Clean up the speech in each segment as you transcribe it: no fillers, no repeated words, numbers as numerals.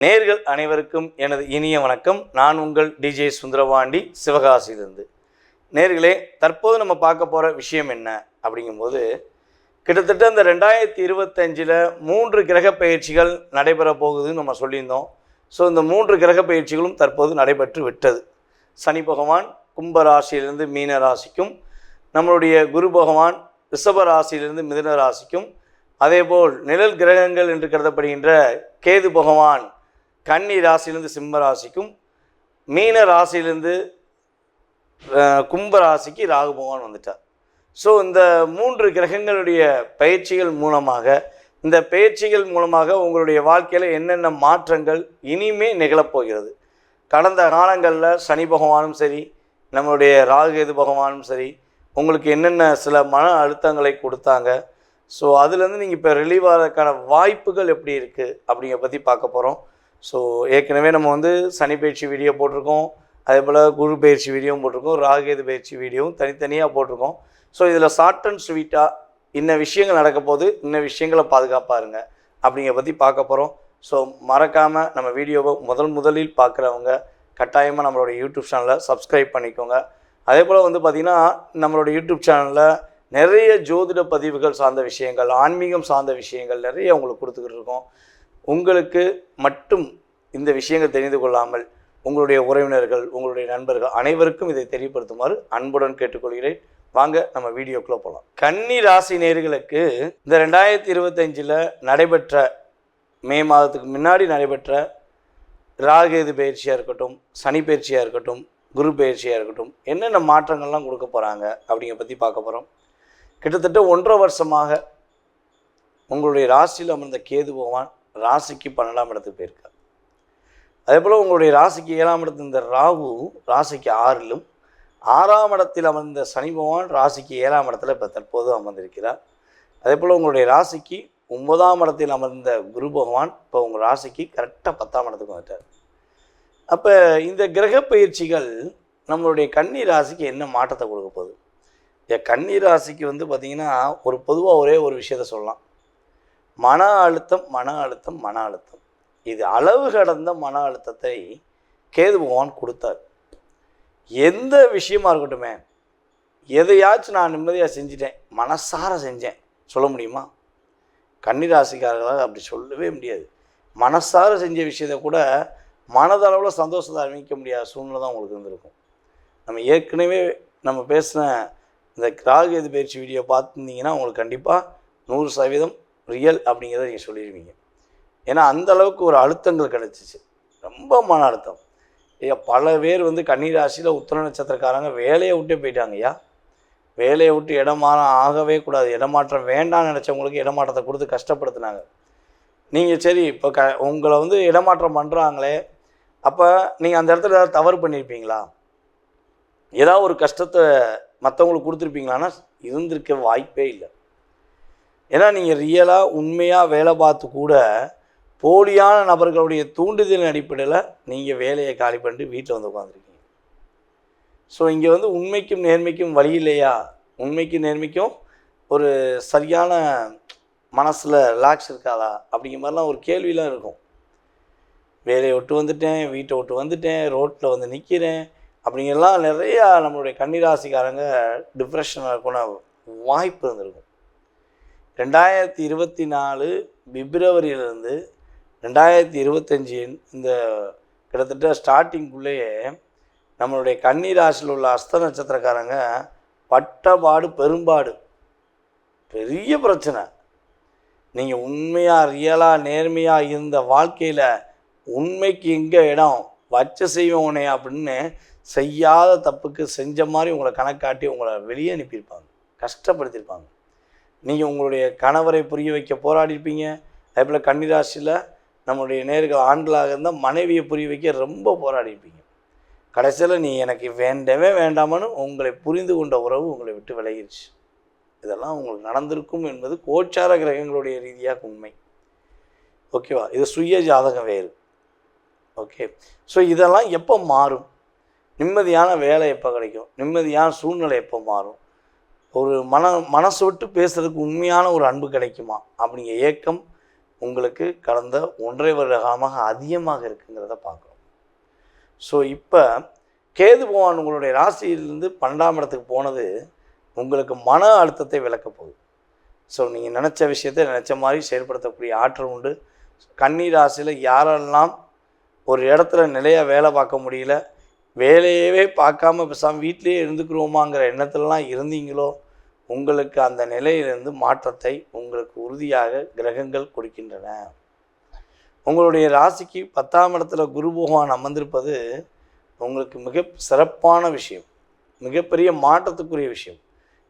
நேர்கள் அனைவருக்கும் எனது இனிய வணக்கம். நான் உங்கள் டிஜே சுந்தரபாண்டி, சிவகாசியிலிருந்து. நேர்களே, தற்போது நம்ம பார்க்க போகிற விஷயம் என்ன அப்படிங்கும்போது, கிட்டத்தட்ட இந்த 2025 3 கிரக பயிற்சிகள் நடைபெற போகுதுன்னு நம்ம சொல்லியிருந்தோம். ஸோ இந்த 3 கிரக பயிற்சிகளும் தற்போது நடைபெற்று விட்டது. சனி பகவான் கும்ப ராசியிலிருந்து மீன ராசிக்கும், நம்மளுடைய குரு பகவான் ரிஷப ராசியிலிருந்து மிதுன ராசிக்கும், அதேபோல் நிழல் கிரகங்கள் என்று கருதப்படுகின்ற கேது பகவான் கன்னி ராசியிலிருந்து சிம்ம ராசிக்கும், மீன ராசியிலிருந்து கும்ப ராசிக்கு ராகு பகவான் வந்துட்டார். ஸோ இந்த 3 கிரகங்களுடைய பயிற்சிகள் மூலமாக உங்களுடைய வாழ்க்கையில் என்னென்ன மாற்றங்கள் இனிமே நிகழப்போகிறது. கடந்த காலங்களில் சனி பகவானும் சரி, நம்மளுடைய ராகு கேது பகவானும் சரி, உங்களுக்கு என்னென்ன சில மன அழுத்தங்களை கொடுத்தாங்க. ஸோ அதுலேருந்து நீங்கள் இப்போ ரிலீவ் ஆகிறதுக்கான வாய்ப்புகள் எப்படி இருக்குது அப்படிங்கிற பற்றி பார்க்க போகிறோம். ஸோ ஏற்கனவே நம்ம சனி பயிற்சி வீடியோ போட்டிருக்கோம், அதே போல் குரு பயிற்சி வீடியோவும் போட்டிருக்கோம், ராகுகேது பயிற்சி வீடியோவும் தனித்தனியாக போட்டிருக்கோம். ஸோ இதில் ஷார்ட் அண்ட் ஸ்வீட்டாக இன்ன விஷயங்கள் நடக்க போது, இன்ன விஷயங்களை பாதுகாப்பாருங்க அப்படிங்கிற பற்றி பார்க்க போகிறோம். ஸோ மறக்காமல் நம்ம வீடியோவை முதலில் பார்க்குறவங்க கட்டாயமாக நம்மளோட யூடியூப் சேனலை சப்ஸ்கிரைப் பண்ணிக்கோங்க. அதே போல் பார்த்திங்கன்னா நம்மளோட யூடியூப் சேனலில் நிறைய ஜோதிட பதிவுகள் சார்ந்த விஷயங்கள், ஆன்மீகம் சார்ந்த விஷயங்கள் நிறைய உங்களுக்கு கொடுத்துக்கிட்டு இருக்கோம். உங்களுக்கு மட்டும் இந்த விஷயங்கள் தெரிந்து கொள்ளாமல் உங்களுடைய உறவினர்கள், உங்களுடைய நண்பர்கள் அனைவருக்கும் இதை தெரியப்படுத்துமாறு அன்புடன் கேட்டுக்கொள்கிறேன். வாங்க நம்ம வீடியோக்குள்ளே போகலாம். கன்னி ராசி நேயர்களுக்கு இந்த 2025 நடைபெற்ற மே மாதத்துக்கு முன்னாடி நடைபெற்ற ராகுகேது பயிற்சியாக இருக்கட்டும், சனி பயிற்சியாக இருக்கட்டும், குரு பயிற்சியாக இருக்கட்டும், என்னென்ன மாற்றங்கள்லாம் கொடுக்க போகிறாங்க அப்படிங்கிற பற்றி பார்க்க போகிறோம். கிட்டத்தட்ட 1.5 வருஷமாக உங்களுடைய ராசியில் அமர்ந்த கேது பகவான் ராசிக்கு 12ஆம் இடத்துக்கு போயிருக்கார். அதே போல் உங்களுடைய ராசிக்கு 7ஆம் இடத்து இந்த ராகு ராசிக்கு 6லும், 6ஆம் இடத்தில் அமர்ந்த சனி பகவான் ராசிக்கு 7ஆம் இடத்துல இப்போ தற்போது அமர்ந்திருக்கிறார். அதே போல் உங்களுடைய ராசிக்கு 9ஆம் இடத்தில் அமர்ந்த குரு பகவான் இப்போ உங்கள் ராசிக்கு கரெக்டாக 10ஆம் இடத்துக்கு வந்துட்டார். அப்போ இந்த கிரக பயிற்சிகள் நம்மளுடைய கன்னி ராசிக்கு என்ன மாற்றத்தை கொடுக்க போகுது? கன்னி ராசிக்கு பார்த்திங்கன்னா ஒரு பொதுவாக ஒரே ஒரு விஷயத்த சொல்லலாம். மன அழுத்தம். இது அளவு கடந்த மன அழுத்தத்தை கேது பகவான் கொடுத்தார். எந்த விஷயமா இருக்கட்டுமே, எதையாச்சும் நான் நிம்மதியாக செஞ்சிட்டேன், மனசார செஞ்சேன் சொல்ல முடியுமா? கன்னிராசிக்காரர்களாக அப்படி சொல்லவே முடியாது. மனசார செஞ்ச விஷயத்தை கூட மனதளவில் சந்தோஷத்தை அறிவிக்க முடியாத சூழ்நிலை தான் உங்களுக்கு இருந்திருக்கும். நம்ம ஏற்கனவே நம்ம பேசின இந்த ராகுகேது பயிற்சி வீடியோ பார்த்துருந்தீங்கன்னா உங்களுக்கு கண்டிப்பாக 100% ரியல் அப்படிங்கிறத நீங்கள் சொல்லிடுவீங்க. ஏன்னா அந்தளவுக்கு ஒரு அழுத்தங்கள் கிடச்சிச்சு, ரொம்ப மன அழுத்தம். பல பேர் கன்னிராசியில் உத்திர நட்சத்திரக்காரங்க வேலையை விட்டே போயிட்டாங்கய்யா. வேலையை விட்டு இடமாற்றம் ஆகவே கூடாது, இடமாற்றம் வேண்டாம்னு நினச்சவங்களுக்கு இடமாற்றத்தை கொடுத்து கஷ்டப்படுத்தினாங்க. நீங்கள் சரி இப்போ உங்களை இடமாற்றம் பண்ணுறாங்களே, அப்போ நீங்கள் அந்த இடத்துல ஏதாவது தவறு பண்ணியிருப்பீங்களா? ஏதாவது ஒரு கஷ்டத்தை மற்றவங்களுக்கு கொடுத்துருப்பீங்களான்னா இருந்திருக்க வாய்ப்பே இல்லை. ஏன்னா நீங்கள் ரியலாக உண்மையாக வேலை பார்த்து கூட போலியான நபர்களுடைய தூண்டுதலின் அடிப்படையில் நீங்கள் வேலையை காலி பண்ணிட்டு வீட்டில் உட்காந்துருக்கீங்க. ஸோ இங்கே உண்மைக்கும் நேர்மைக்கும் வழி இல்லையா? உண்மைக்கும் நேர்மைக்கும் ஒரு சரியான மனசில் ரிலாக்ஸ் இருக்காதா அப்படிங்கிற மாதிரிலாம் ஒரு கேள்வியெலாம் இருக்கும். வேலையை விட்டு வந்துட்டேன், வீட்டை விட்டு வந்துட்டேன், ரோட்டில் நிற்கிறேன் அப்படிங்கிறலாம் நிறையா நம்மளுடைய கன்னிராசிக்காரங்க டிப்ரெஷனாக இருக்கணும்னா வாய்ப்பு இருந்திருக்கும். 2024 பிப்ரவரியிலேருந்து 2025 இந்த கிட்டத்தட்ட ஸ்டார்டிங்குள்ளேயே நம்மளுடைய கன்னி ராசியில் உள்ள அஸ்த நட்சத்திரக்காரங்க பட்டபாடு பெரும்பாடு, பெரிய பிரச்சனை. நீங்கள் உண்மையாக ரியலாக நேர்மையாக இருந்த வாழ்க்கையில் உண்மைக்கு எங்கே இடம் வச்சு செய்வோம் உன்னை அப்படின்னு செய்யாத தப்புக்கு செஞ்ச மாதிரி உங்களை கணக்காட்டி உங்களை வெளியே அனுப்பியிருப்பாங்க, கஷ்டப்படுத்தியிருப்பாங்க. நீங்கள் உங்களுடைய கணவரை புரிய வைக்க போராடிருப்பீங்க. அதே போல் கன்னிராசியில் நம்மளுடைய நேர்கள் ஆண்களாக இருந்தால் மனைவியை புரிய வைக்க ரொம்ப போராடிருப்பீங்க. கடைசியில் நீ எனக்கு வேண்டவே வேண்டாமன்னு உங்களை புரிந்து கொண்ட உறவு உங்களை விட்டு விலகிடுச்சு. இதெல்லாம் உங்களுக்கு நடந்திருக்கும் என்பது கோச்சார கிரகங்களுடைய ரீதியாக உண்மை. ஓகேவா? இது சுய ஜாதகம் வேறு. ஓகே. ஸோ இதெல்லாம் எப்போ மாறும்? நிம்மதியான வேலை எப்போ கிடைக்கும்? நிம்மதியான சூழ்நிலை எப்போ மாறும்? ஒரு மனசு விட்டு பேசுகிறதுக்கு உண்மையான ஒரு அன்பு கிடைக்குமா அப்படிங்கிற ஏக்கம் உங்களுக்கு கடந்த 1.5 வருட காலமாக அதிகமாக இருக்குங்கிறத பார்க்குறோம். ஸோ இப்போ கேது பகவான் உங்களுடைய ராசியிலிருந்து 12ஆம் இடத்துக்கு போனது உங்களுக்கு மன அழுத்தத்தை விளக்க போகுது. ஸோ நீங்கள் நினச்ச விஷயத்தை நினச்ச மாதிரி செயல்படுத்தக்கூடிய ஆற்றல் உண்டு. கன்னி ராசியில் யாரெல்லாம் ஒரு இடத்துல நிலையாக வேலை பார்க்க முடியல, வேலையவே பார்க்காம பேசாமல் வீட்டிலேயே இருந்துக்கிறோமாங்கிற எண்ணத்துலலாம் இருந்தீங்களோ, உங்களுக்கு அந்த நிலையிலிருந்து மாற்றத்தை உங்களுக்கு உறுதியாக கிரகங்கள் கொடுக்கின்றன. உங்களுடைய ராசிக்கு 10ஆம் இடத்துல குரு பகவான் அமர்ந்திருப்பது உங்களுக்கு மிக சிறப்பான விஷயம், மிகப்பெரிய மாற்றத்துக்குரிய விஷயம்.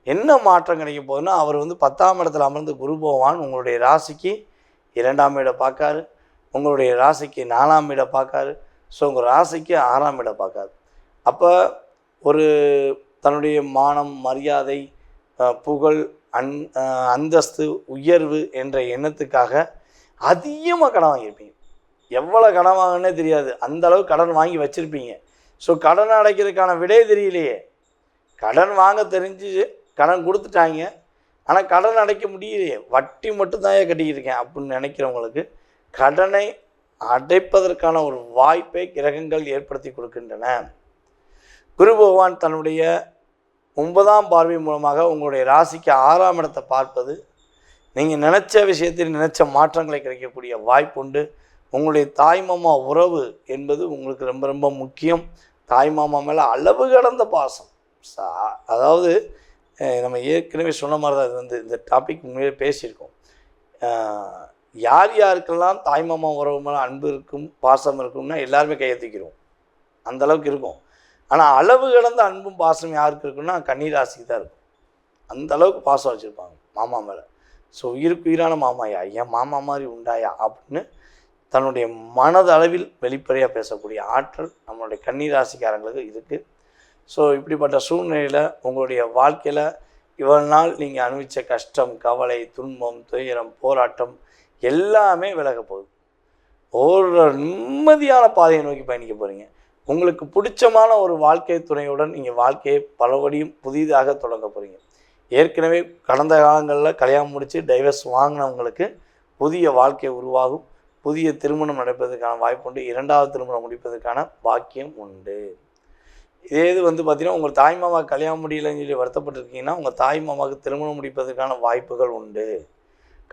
என்ன மாற்றம் கிடைக்க போகுதுன்னா, அவர் 10ஆம் இடத்துல அமர்ந்து குரு பகவான் உங்களுடைய ராசிக்கு 2ஆம் இடம் பார்க்காரு, உங்களுடைய ராசிக்கு 4ஆம் இடம் பார்க்காரு, ஸோ உங்கள் ராசிக்கு 6ஆம் இடம் பார்க்காரு. அப்போ ஒரு தன்னுடைய மானம், மரியாதை, புகழ், அந்தஸ்து, உயர்வு என்ற எண்ணத்துக்காக அதிகமாக கடன் வாங்கியிருப்பீங்க. எவ்வளோ கடன் வாங்கினே தெரியாது, அந்த அளவு கடன் வாங்கி வச்சுருப்பீங்க. ஸோ கடன் அடைக்கிறதுக்கான விடை தெரியலையே. கடன் வாங்க தெரிஞ்சு கடன் கொடுத்துட்டாங்க, ஆனால் கடன் அடைக்க முடியலையே, வட்டி மட்டும்தான் கட்டிக்கிட்டு இருக்கேன் அப்படின்னு நினைக்கிறவங்களுக்கு கடனை அடைப்பதற்கான ஒரு வாய்ப்பை கிரகங்கள் ஏற்படுத்தி கொடுக்கின்றன. குரு பகவான் தன்னுடைய 9ஆம் பார்வை மூலமாக உங்களுடைய ராசிக்கு 6ஆம் இடத்தை பார்ப்பது நீங்கள் நினச்ச விஷயத்தில் நினச்ச மாற்றங்களை கிடைக்கக்கூடிய வாய்ப்புண்டு. உங்களுடைய தாய்மாமா உறவு என்பது உங்களுக்கு ரொம்ப ரொம்ப முக்கியம். தாய்மாமா மேலே அளவு கடந்த பாசம். அதாவது நம்ம ஏற்கனவே சொன்ன மாதிரி தான் இந்த டாபிக் முன்னாடியே பேசியிருக்கோம். யார் யாருக்கெல்லாம் தாய்மாமா உறவு மேலே அன்பு இருக்கும், பாசம் இருக்கும்னா எல்லாருமே கையெழுத்திக்கிறோம், அந்தளவுக்கு இருக்கும். ஆனால் அளவு கடந்த அன்பும் பாசம் யாருக்கு இருக்குன்னா கன்னிராசிக்கு தான் இருக்கும். அந்த அளவுக்கு பாசம் வச்சுருப்பாங்க மாமா மேலே. ஸோ உயிருக்கு உயிரான மாமாயா, என் மாமா மாதிரி உண்டாயா அப்படின்னு தன்னுடைய மனதளவில் வெளிப்படையாக பேசக்கூடிய ஆற்றல் நம்மளுடைய கன்னிராசிக்காரங்களுக்கு இருக்குது. ஸோ இப்படிப்பட்ட சூழ்நிலையில் உங்களுடைய வாழ்க்கையில் இவ்வளவு நாள் நீங்கள் அனுபவித்த கஷ்டம், கவலை, துன்பம், துயரம், போராட்டம் எல்லாமே விலக போகுது. ஒரு நிம்மதியான பாதையை நோக்கி பயணிக்க போகிறீங்க. உங்களுக்கு பிடிச்சமான ஒரு வாழ்க்கை துணையுடன் நீங்கள் வாழ்க்கையை பலபடியும் புதிதாக தொடங்க போகிறீங்க. ஏற்கனவே கடந்த காலங்களில் கல்யாணம் முடித்து டைவர்ஸ் வாங்கினவங்களுக்கு புதிய வாழ்க்கை உருவாகும். புதிய திருமணம் நடப்பதற்கான வாய்ப்பு உண்டு. 2வது திருமணம் முடிப்பதற்கான பாக்கியம் உண்டு. இதே இது பார்த்திங்கன்னா, உங்கள் தாய்மாமா கல்யாணம் முடியலைன்னு சொல்லி வருத்தப்பட்டிருக்கீங்கன்னா உங்கள் தாய்மாமாவுக்கு திருமணம் முடிப்பதற்கான வாய்ப்புகள் உண்டு.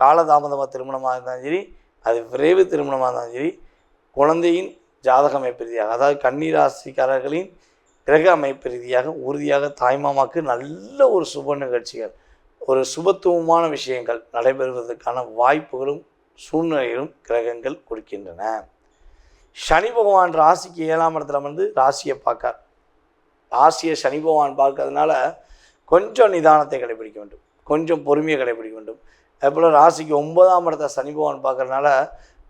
காலதாமதமாக திருமணமாக இருந்தாலும் சரி, அது விரைவு திருமணமாக இருந்தாலும் சரி, குழந்தையின் ஜாதக அமைப்பு ரீதியாக, அதாவது கன்னிராசிக்காரர்களின் கிரக அமைப்பு ரீதியாக உறுதியாக தாய்மாமாவுக்கு நல்ல ஒரு சுப நிகழ்ச்சிகள், ஒரு சுபத்துவமான விஷயங்கள் நடைபெறுவதற்கான வாய்ப்புகளும் சூழ்நிலைகளும் கிரகங்கள் கொடுக்கின்றன. சனி பகவான் ராசிக்கு 7ஆம் இடத்துல ராசியை பார்க்கார். ராசியை சனி பகவான் பார்க்கறதுனால கொஞ்சம் நிதானத்தை கடைபிடிக்க வேண்டும், கொஞ்சம் பொறுமையை கடைபிடிக்க வேண்டும். அதுபோல் ராசிக்கு 9ஆம் இடத்தை சனி பகவான் பார்க்கறதுனால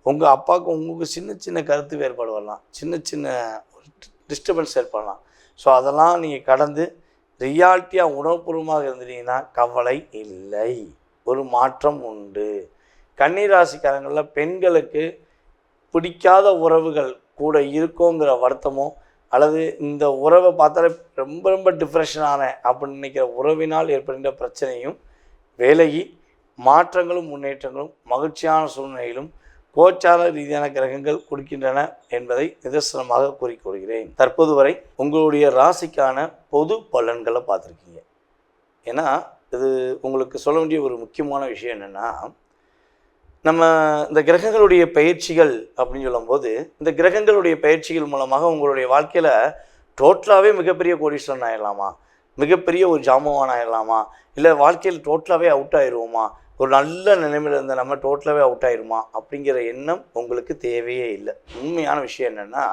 உங்கள் அப்பாவுக்கு உங்களுக்கு சின்ன சின்ன கருத்து வேறுபாடு வரலாம், சின்ன சின்ன ஒரு டிஸ்டர்பன்ஸ் ஏற்படலாம். ஸோ அதெல்லாம் நீங்கள் கடந்து ரியாலிட்டியாக உணர்வுபூர்வமாக இருந்துட்டீங்கன்னா கவலை இல்லை, ஒரு மாற்றம் உண்டு. கன்னிராசிக்காரங்களில் பெண்களுக்கு பிடிக்காத உறவுகள் கூட இருக்கோங்கிற வருத்தமோ, அல்லது இந்த உறவை பார்த்தாலே ரொம்ப ரொம்ப டிப்ரெஷனான அப்படின்னு நினைக்கிற உறவினால் ஏற்படுகின்ற பிரச்சனையும் விலகி மாற்றங்களும் முன்னேற்றங்களும் மகிழ்ச்சியான சூழ்நிலையிலும் கோச்சார ரீதியான கிரகங்கள் கொடுக்கின்றன என்பதை நிதர்சனமாக கூறிக்கொள்கிறேன். தற்போது வரை உங்களுடைய ராசிக்கான பொது பலன்களை பார்த்துருக்கீங்க. ஏன்னா இது உங்களுக்கு சொல்ல வேண்டிய ஒரு முக்கியமான விஷயம் என்னென்னா, நம்ம இந்த கிரகங்களுடைய பயிற்சிகள் அப்படின்னு சொல்லும்போது, இந்த கிரகங்களுடைய பயிற்சிகள் மூலமாக உங்களுடைய வாழ்க்கையில் டோட்டலாகவே மிகப்பெரிய கோடீஸ்வரன் ஆகிடலாமா, மிகப்பெரிய ஒரு ஜாமவான் ஆகிடலாமா, இல்லை வாழ்க்கையில் டோட்டலாகவே அவுட் ஆகிடுவோமா, ஒரு நல்ல நிலைமையில் இருந்த நம்ம டோட்டலாகவே அவுட் ஆகிடுமா அப்படிங்கிற எண்ணம் உங்களுக்கு தேவையே இல்லை. உண்மையான விஷயம் என்னென்னா,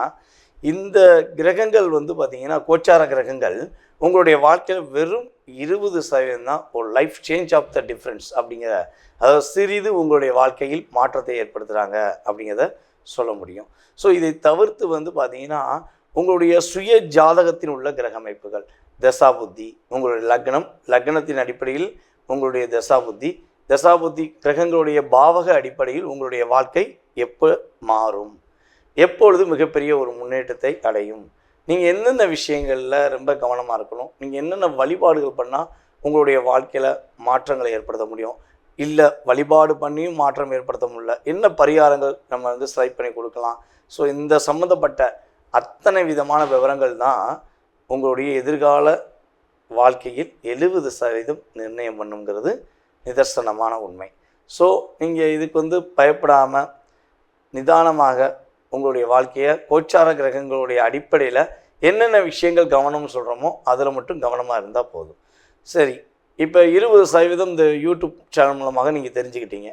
இந்த கிரகங்கள் பார்த்திங்கன்னா கோச்சார கிரகங்கள் உங்களுடைய வாழ்க்கையில் வெறும் 20% தான் ஒரு life change of the difference அப்படிங்கிற, அதாவது சிறிது உங்களுடைய வாழ்க்கையில் மாற்றத்தை ஏற்படுத்துகிறாங்க அப்படிங்கிறத சொல்ல முடியும். ஸோ இதை தவிர்த்து பார்த்திங்கன்னா உங்களுடைய சுய ஜாதகத்தில் உள்ள கிரக அமைப்புகள், தசாபுத்தி, உங்களுடைய லக்னத்தின் அடிப்படையில் உங்களுடைய தசாபுத்தி கிரகங்களுடைய பாவக அடிப்படையில் உங்களுடைய வாழ்க்கை எப்போ மாறும், எப்பொழுது மிகப்பெரிய ஒரு முன்னேற்றத்தை அடையும், நீங்கள் எந்தெந்த விஷயங்களில் ரொம்ப கவனமாக இருக்கணும், நீங்கள் என்னென்ன வழிபாடுகள் பண்ணால் உங்களுடைய வாழ்க்கையில் மாற்றங்களை ஏற்படுத்த முடியும், இல்லை வழிபாடு பண்ணியும் மாற்றம் ஏற்படுத்த முடியல, என்ன பரிகாரங்கள் நம்ம வந்து செலக்ட் பண்ணி கொடுக்கலாம். ஸோ இந்த சம்மந்தப்பட்ட அத்தனை விதமான விவரங்கள் தான் உங்களுடைய எதிர்கால வாழ்க்கையில் 70% நிர்ணயம் பண்ணுங்கிறது நிதர்சனமான உண்மை. ஸோ நீங்கள் இதுக்கு வந்து பயப்படாமல் நிதானமாக உங்களுடைய வாழ்க்கையை கோச்சார கிரகங்களுடைய அடிப்படையில் என்னென்ன விஷயங்கள் கவனம்னு சொல்கிறோமோ அதில் மட்டும் கவனமாக இருந்தால் போதும். சரி, இப்போ 20% இந்த யூடியூப் சேனல் மூலமாக நீங்கள் தெரிஞ்சுக்கிட்டீங்க.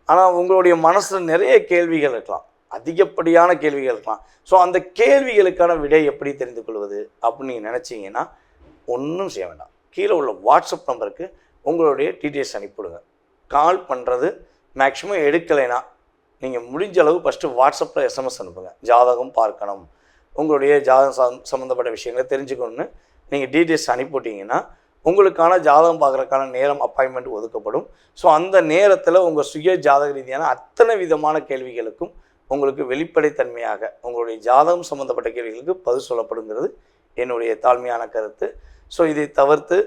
ஆனால் உங்களுடைய மனசில் நிறைய கேள்விகள் இருக்கலாம், அதிகப்படியான கேள்விகள் இருக்கலாம். ஸோ அந்த கேள்விகளுக்கான விடை எப்படி தெரிந்து கொள்வது அப்படின்னு நீங்கள் நினச்சிங்கன்னா ஒன்றும் செய்ய வேண்டாம். கீழே உள்ள வாட்ஸ்அப் நம்பருக்கு உங்களுடைய டீட்டெயில்ஸ் அனுப்பிவிடுங்க. கால் பண்ணுறது மேக்ஸிமம் எடுக்கலைன்னா நீங்கள் முடிஞ்ச அளவு ஃபஸ்ட்டு வாட்ஸ்அப்பில் எஸ்எம்எஸ் அனுப்புங்க. ஜாதகம் பார்க்கணும், உங்களுடைய ஜாதகம் சம்மந்தப்பட்ட விஷயங்களை தெரிஞ்சுக்கணுன்னு நீங்கள் டீட்டெயில்ஸ் அனுப்பிவிட்டிங்கன்னா உங்களுக்கான ஜாதகம் பார்க்குறதுக்கான நேரம் அப்பாயின்மெண்ட் ஒதுக்கப்படும். ஸோ அந்த நேரத்தில் உங்கள் சுய ஜாதக ரீதியான அத்தனை விதமான கேள்விகளுக்கும் உங்களுக்கு வெளிப்படைத்தன்மையாக உங்களுடைய ஜாதகம் சம்மந்தப்பட்ட கேள்விகளுக்கு பதில் சொல்லப்படுங்கிறது என்னுடைய தாழ்மையான கருத்து. ஸோ இதை தவிர்த்து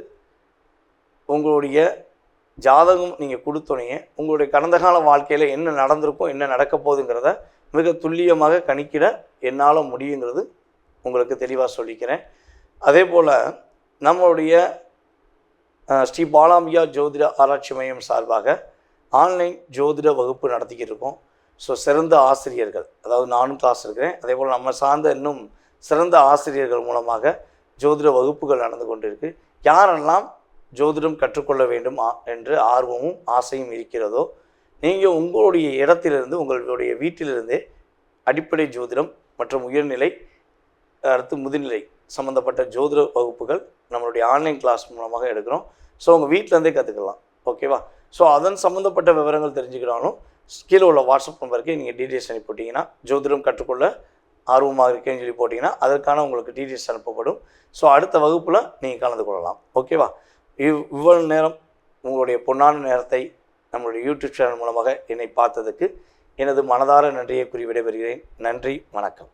உங்களுடைய ஜாதகம் நீங்கள் கொடுத்தோன்னே உங்களுடைய கடந்த கால வாழ்க்கையில் என்ன நடந்திருக்கும், என்ன நடக்க போகுதுங்கிறத மிக துல்லியமாக கணிக்கிட என்னால் முடியுங்கிறது உங்களுக்கு தெளிவாக சொல்லிக்கிறேன். அதே போல் நம்மளுடைய ஸ்ரீ பாலாம்பிகா ஜோதிட ஆராய்ச்சி மையம் சார்பாக ஆன்லைன் ஜோதிட வகுப்பு நடத்திக்கிட்டு இருக்கோம். ஸோ சிறந்த ஆசிரியர்கள், அதாவது நானும் கிளாஸ் இருக்கிறேன், அதே போல் நம்ம சார்ந்த இன்னும் சிறந்த ஆசிரியர்கள் மூலமாக ஜோதிட வகுப்புகள் நடந்து கொண்டிருக்கு. யாரெல்லாம் ஜோதிடம் கற்றுக்கொள்ள வேண்டும் என்று ஆர்வமும் ஆசையும் இருக்கிறதோ நீங்கள் உங்களுடைய இடத்திலிருந்து உங்களுடைய வீட்டிலிருந்தே அடிப்படை ஜோதிடம் மற்றும் உயர்நிலை அடுத்து முதுநிலை சம்மந்தப்பட்ட ஜோதிட வகுப்புகள் நம்மளுடைய ஆன்லைன் கிளாஸ் மூலமாக எடுக்கிறோம். ஸோ உங்கள் வீட்டிலேருந்தே கற்றுக்கலாம். ஓகேவா? ஸோ அதன் சம்மந்தப்பட்ட விவரங்கள் தெரிஞ்சுக்கிறாலும் கீழே உள்ள வாட்ஸ்அப் நம்பருக்கு நீங்கள் டீட்டெயில்ஸ் அனுப்பி போட்டிங்கன்னா, ஜோதிடம் கற்றுக்கொள்ள ஆர்வமாக இருக்கேன்னு சொல்லி போட்டிங்கன்னா அதற்கான உங்களுக்கு டீட்டெயில்ஸ் அனுப்பப்படும். ஸோ அடுத்த வகுப்பில் நீங்கள் கலந்து கொள்ளலாம். ஓகேவா? இவ்வளவு நேரம் உங்களுடைய பொன்னான நேரத்தை நம்மளுடைய யூடியூப் சேனல் மூலமாக என்னை பார்த்ததுக்கு எனது மனதார நன்றியை கூறி விடைபெறுகிறேன். நன்றி, வணக்கம்.